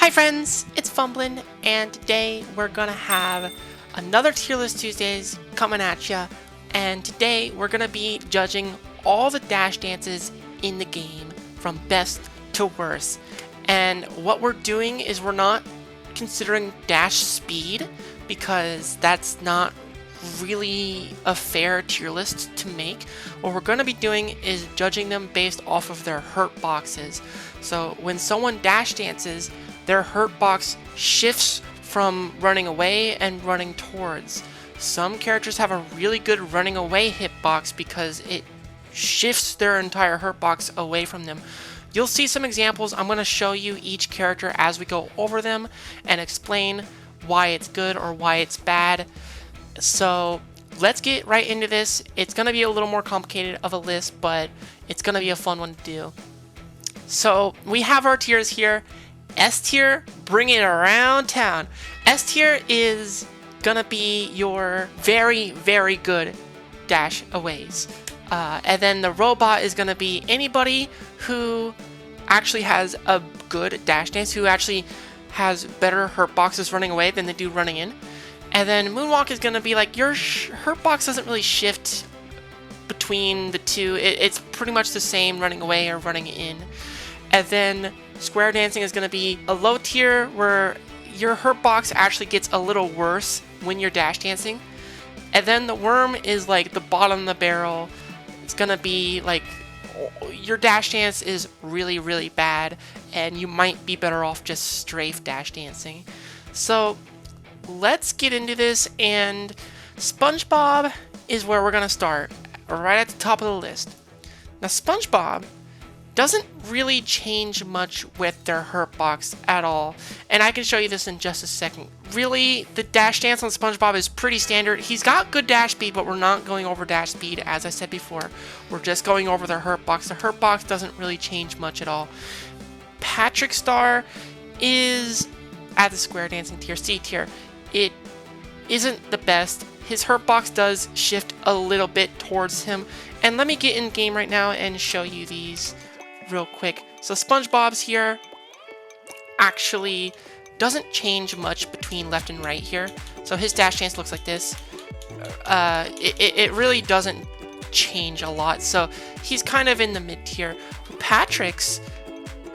Hi friends, it's Fumblin, and today we're gonna have another Tier List Tuesdays coming at ya, and today we're gonna be judging all the dash dances in the game from best to worst. And what we're doing is we're not considering dash speed because that's not really a fair tier list to make. What we're going to be doing is judging them based off of their hurt boxes. So when someone dash dances, their hurt box shifts from running away and running towards. Some characters have a really good running away hitbox because it shifts their entire hurt box away from them. You'll see some examples. I'm going to show you each character as we go over them and explain why it's good or why it's bad. So let's get right into this. It's going to be a little more complicated of a list, but it's going to be a fun one to do. So we have our tiers here. S tier, bring it around town. S tier is going to be your very, very good dash aways. And then the robot is going to be anybody who actually has a good dash dance, who actually has better hurt boxes running away than they do running in. And then Moonwalk is going to be like your hurt box doesn't really shift between the two. It's pretty much the same running away or running in. And then Square Dancing is going to be a low tier where your hurt box actually gets a little worse when you're dash dancing. And then the Worm is like the bottom of the barrel. It's going to be like your dash dance is really, really bad, and you might be better off just strafe dash dancing. So let's get into this, and SpongeBob is where we're going to start, right at the top of the list. Now, SpongeBob doesn't really change much with their hurt box at all, and I can show you this in just a second. Really, the dash dance on SpongeBob is pretty standard. He's got good dash speed, but we're not going over dash speed, as I said before. We're just going over their hurt box. The hurt box doesn't really change much at all. Patrick Star is at the Square Dancing tier, C tier. It isn't the best. His hurt box does shift a little bit towards him. And let me get in game right now and show you these real quick. So SpongeBob's here actually doesn't change much between left and right here. So his dash dance looks like this. It really doesn't change a lot. So he's kind of in the mid tier. Patrick's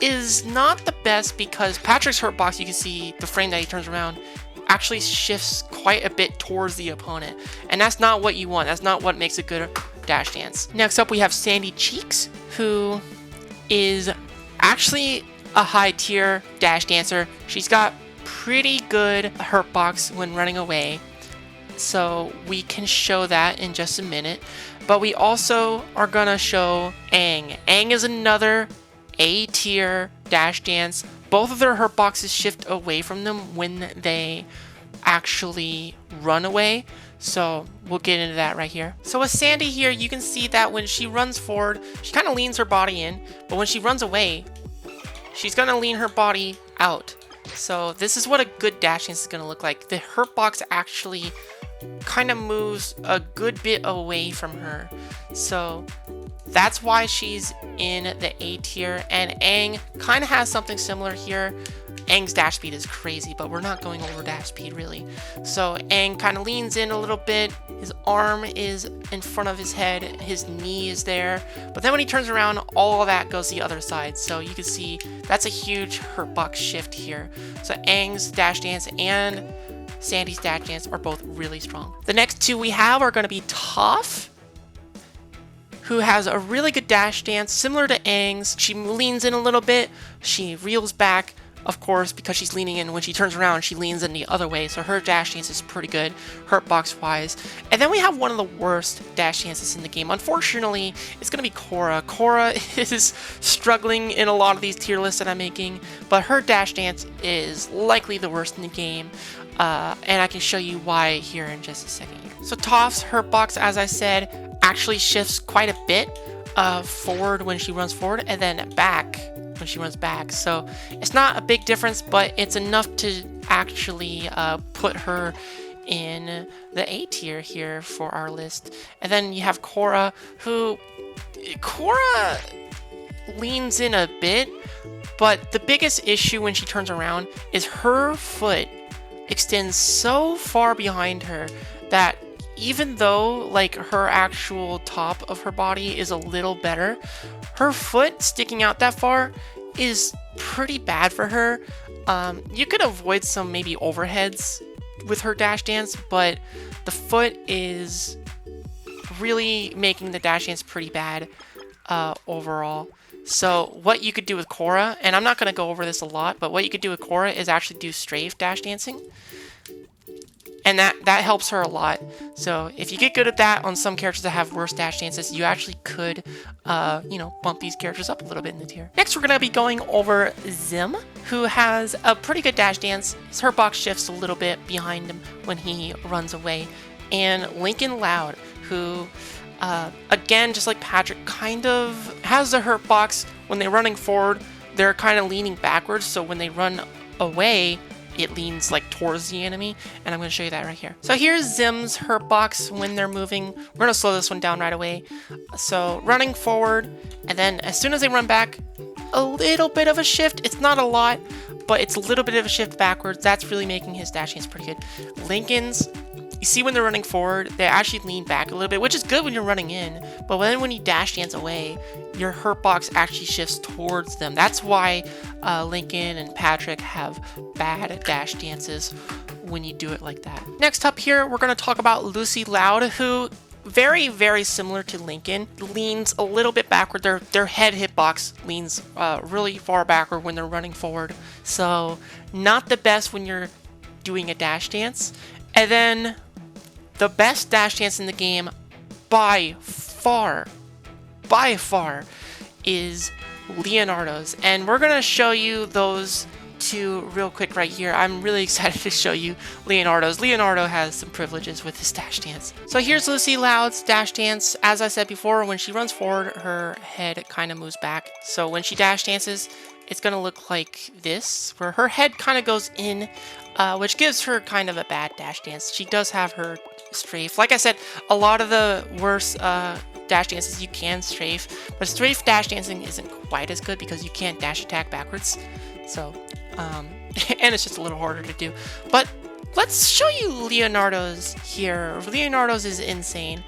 is not the best because Patrick's hurt box, you can see the frame that he turns around actually shifts quite a bit towards the opponent, and that's not what you want. That's not what makes a good dash dance. Next up we have Sandy Cheeks, who is actually a high tier dash dancer. She's got pretty good hurt box when running away, so we can show that in just a minute. But we also are gonna show Aang. Aang is another A tier dash dance. Both of their hurt boxes shift away from them when they actually run away. So we'll get into that right here. So with Sandy here, you can see that when she runs forward, she kind of leans her body in. But when she runs away, she's going to lean her body out. So this is what a good dash dance is going to look like. The hurt box actually kind of moves a good bit away from her. So that's why she's in the A tier, and Aang kind of has something similar here. Aang's dash speed is crazy, but we're not going over dash speed really. So Aang kind of leans in a little bit. His arm is in front of his head. His knee is there. But then when he turns around, all of that goes the other side. So you can see that's a huge hurt box shift here. So Aang's dash dance and Sandy's dash dance are both really strong. The next two we have are going to be Toph, who has a really good dash dance, similar to Aang's. She leans in a little bit, she reels back, of course, because she's leaning in. When she turns around, she leans in the other way, so her dash dance is pretty good, hurt box wise. And then we have one of the worst dash dances in the game. Unfortunately, it's going to be Cora. Cora is struggling in a lot of these tier lists that I'm making, but her dash dance is likely the worst in the game. And I can show you why here in just a second. So Toph's hurt box, as I said, actually shifts quite a bit forward when she runs forward, and then back when she runs back. So it's not a big difference, but it's enough to actually put her in the A tier here for our list. And then you have Cora, who leans in a bit, but the biggest issue when she turns around is her foot extends so far behind her that even though like her actual top of her body is a little better, her foot sticking out that far is pretty bad for her. You could avoid some maybe overheads with her dash dance, but the foot is really making the dash dance pretty bad overall. So what you could do with Cora, and I'm not going to go over this a lot, but what you could do with Cora is actually do strafe dash dancing. And that helps her a lot. So if you get good at that on some characters that have worse dash dances, you actually could, bump these characters up a little bit in the tier. Next, we're going to be going over Zim, who has a pretty good dash dance. His hurtbox shifts a little bit behind him when he runs away. And Lincoln Loud, who, again, just like Patrick, kind of has the hurtbox. When they're running forward, they're kind of leaning backwards. So when they run away, it leans like towards the enemy, and I'm going to show you that right here. So here's Zim's hurtbox when they're moving. We're going to slow this one down right away. So running forward, and then as soon as they run back, a little bit of a shift. It's not a lot, but it's a little bit of a shift backwards. That's really making his dash dance pretty good. Lincoln's, you see when they're running forward, they actually lean back a little bit, which is good when you're running in, but then when you dash dance away, your hurtbox actually shifts towards them. That's why Lincoln and Patrick have bad dash dances when you do it like that. Next up here, we're going to talk about lucyloud, who very, very similar to Lincoln, leans a little bit backward. Their head hitbox leans really far backward when they're running forward. So not the best when you're doing a dash dance. And then the best dash dance in the game by far, is Leonardo's. And we're going to show you those two real quick right here. I'm really excited to show you Leonardo's. Leonardo has some privileges with his dash dance. So here's lucyloud's dash dance. As I said before, when she runs forward, her head kind of moves back. So when she dash dances, it's going to look like this, where her head kind of goes in, which gives her kind of a bad dash dance. She does have her strafe. Like I said, a lot of the worst dash dances you can strafe, but strafe dash dancing isn't quite as good because you can't dash attack backwards. So, and it's just a little harder to do. But let's show you Leonardo's here. Leonardo's is insane.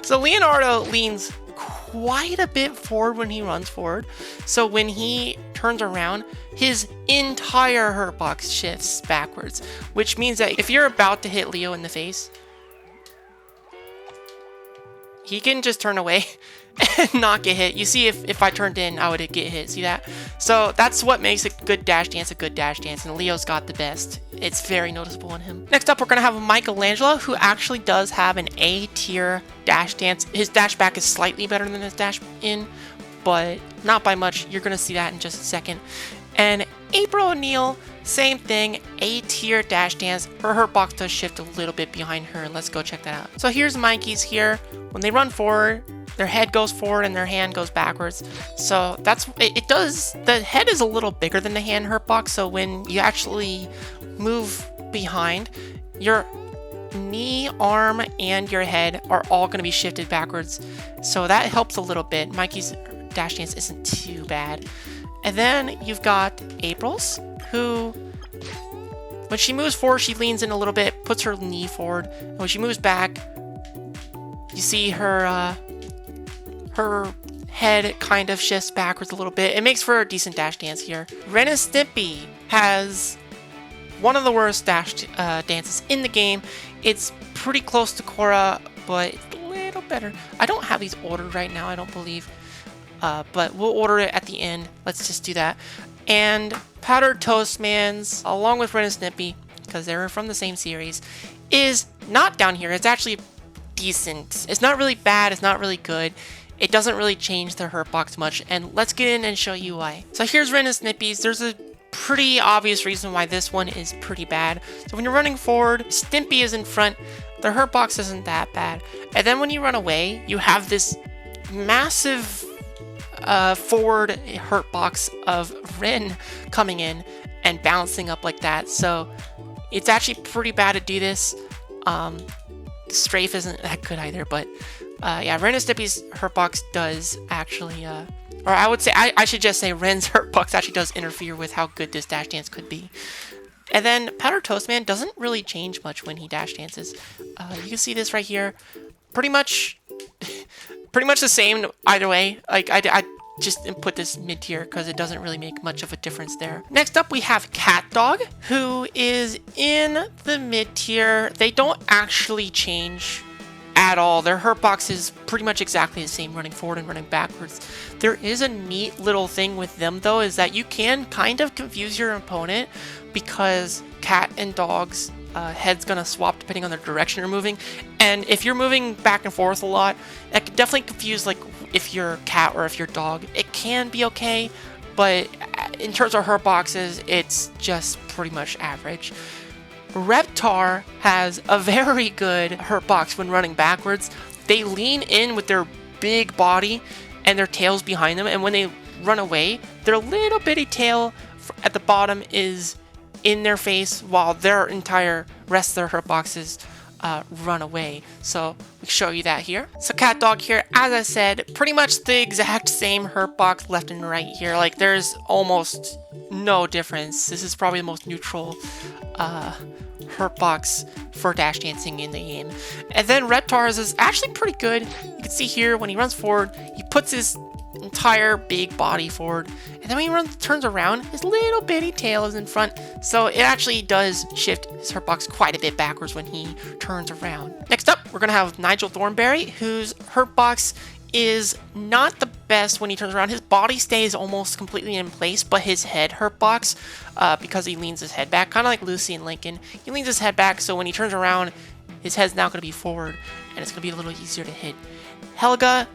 So Leonardo leans quite a bit forward when he runs forward. So when he turns around, his entire hurtbox shifts backwards, which means that if you're about to hit Leo in the face, he can just turn away and not get hit. You see, if I turned in, I would get hit. See that? So that's what makes a good dash dance, and Leo's got the best. It's very noticeable in him. Next up, we're going to have Michelangelo, who actually does have an A tier dash dance. His dash back is slightly better than his dash in, but not by much. You're going to see that in just a second. And April O'Neil, same thing, A tier dash dance. Her hurtbox does shift a little bit behind her, and let's go check that out. So here's Mikey's here. When they run forward, their head goes forward and their hand goes backwards. So that's, it does, the head is a little bigger than the hand hurtbox, so when you actually move behind, your knee, arm, and your head are all going to be shifted backwards. So that helps a little bit. Mikey's dash dance isn't too bad. And then you've got April's, who, when she moves forward, she leans in a little bit, puts her knee forward. And when she moves back, you see her head kind of shifts backwards a little bit. It makes for a decent dash dance here. Ren and Stimpy has one of the worst dash dances in the game. It's pretty close to Cora, but it's a little better. I don't have these ordered right now, I don't believe. But we'll order it at the end. Let's just do that. And Powdered Toast Man's, along with Ren and Snippy, because they're from the same series, is not down here. It's actually decent. It's not really bad. It's not really good. It doesn't really change the hurtbox much. And let's get in and show you why. So here's Ren and Snippy's. There's a pretty obvious reason why this one is pretty bad. So when you're running forward, Stimpy is in front. The hurtbox isn't that bad. And then when you run away, you have this massive forward hurtbox of Ren coming in and bouncing up like that. So it's actually pretty bad to do this. The strafe isn't that good either, but Yeah, Ren and Stimpy's hurtbox does actually, or I would say, I should just say Ren's hurtbox actually does interfere with how good this dash dance could be. And then Powdered Toast Man doesn't really change much when he dash dances. You can see this right here. Pretty much the same either way. Like, I just put this mid-tier because it doesn't really make much of a difference there. Next up, we have Catdog, who is in the mid-tier. They don't actually change at all. Their hurtbox is pretty much exactly the same, running forward and running backwards. There is a neat little thing with them, though, is that you can kind of confuse your opponent because cat and dog's head's gonna swap depending on the direction you're moving. And if you're moving back and forth a lot, that could definitely confuse, like, if you're cat or if you're dog. It can be okay, but in terms of hurtboxes, it's just pretty much average. Reptar has a very good hurtbox when running backwards. They lean in with their big body and their tails behind them, and when they run away, their little bitty tail at the bottom is in their face while their entire rest of their hurtboxes run away. So we show you that here. So Catdog here, as I said, pretty much the exact same hurtbox left and right here. Like, there's almost no difference. This is probably the most neutral hurtbox for dash dancing in the game. And then Reptar's is actually pretty good. You can see here when he runs forward, he puts his entire big body forward, and then when he turns around, his little bitty tail is in front, so it actually does shift his hurtbox quite a bit backwards when he turns around. Next up, we're gonna have Nigel Thornberry, whose hurtbox is not the best when he turns around. His body stays almost completely in place, but his head hurtbox, because he leans his head back, kind of like Lucy and Lincoln, he leans his head back, so when he turns around, his head's now going to be forward, and it's going to be a little easier to hit. Helga,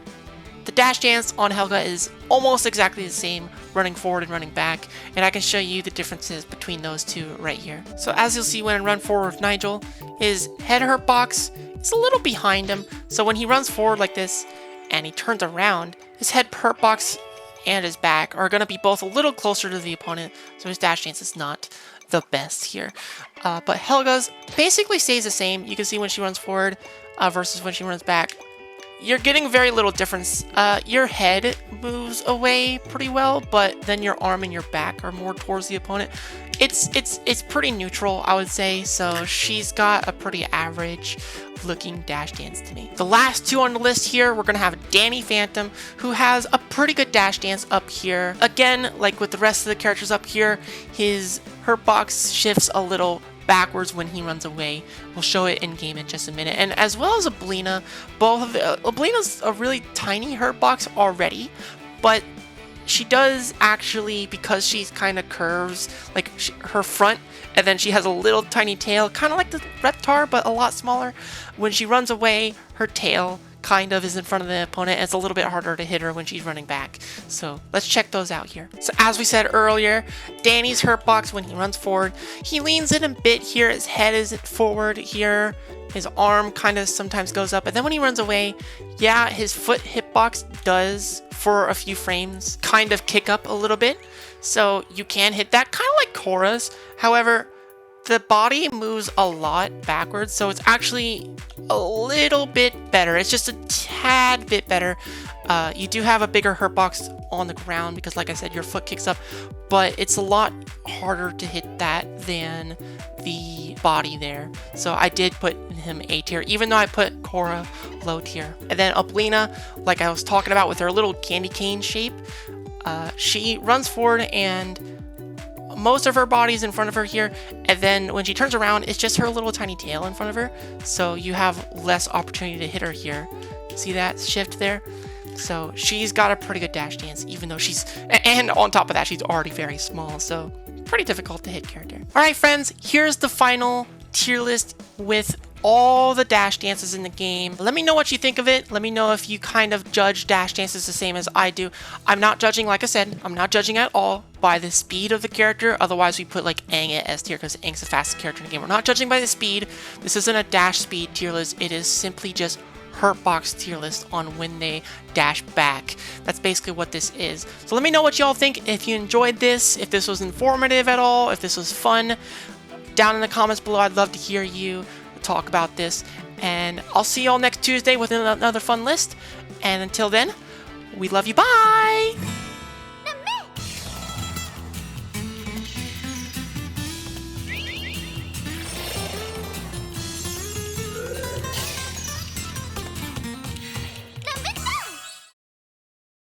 the dash dance on Helga is almost exactly the same, running forward and running back, and I can show you the differences between those two right here. So as you'll see when I run forward with Nigel, his head hurtbox is a little behind him, so when he runs forward like this, and he turns around, his head hurtbox and his back are going to be both a little closer to the opponent, so his dash dance is not the best here. But Helga's basically stays the same. You can see when she runs forward versus when she runs back. You're getting very little difference. Your head moves away pretty well, but then your arm and your back are more towards the opponent. It's pretty neutral, I would say, so she's got a pretty average looking dash dance to me. The last two on the list here, we're gonna have Danny Phantom, who has a pretty good dash dance up here. Again, like with the rest of the characters up here, his hurtbox shifts a little backwards when he runs away. We'll show it in game in just a minute. And as well as Ablina, Ablina's a really tiny hurtbox already, but she does actually, because she's kind of curves, like her front, and then she has a little tiny tail, kind of like the Reptar, but a lot smaller. When she runs away, her tail kind of is in front of the opponent, and it's a little bit harder to hit her when she's running back. So let's check those out here. So as we said earlier, Danny's hurtbox, when he runs forward, he leans in a bit here. His head is forward here. His arm kind of sometimes goes up, and then when he runs away, yeah, his foot hitbox does, for a few frames, kind of kick up a little bit. So you can hit that, kind of like Cora's. However, the body moves a lot backwards, so it's actually a little bit better. It's just a tad bit better. You do have a bigger hurtbox on the ground because, like I said, your foot kicks up, but it's a lot harder to hit that than the body there. So I did put him A tier, even though I put Cora low tier. And then Ablina, like I was talking about with her little candy cane shape, she runs forward and most of her body's in front of her here, and then when she turns around, it's just her little tiny tail in front of her, so you have less opportunity to hit her here. See that shift there? So she's got a pretty good dash dance, even though and on top of that, she's already very small, so pretty difficult to hit character. Alright friends, here's the final tier list with all the dash dances in the game. Let me know what you think of it. Let me know if you kind of judge dash dances the same as I do. I'm not judging, like I said, I'm not judging at all by the speed of the character. Otherwise, we put like Aang at S tier because Aang's the fastest character in the game. We're not judging by the speed. This isn't a dash speed tier list. It is simply just hurtbox tier list on when they dash back. That's basically what this is. So let me know what y'all think. If you enjoyed this, if this was informative at all, if this was fun, down in the comments below. I'd love to hear you talk about this. And I'll see y'all next Tuesday with another fun list. And until then, we love you. Bye!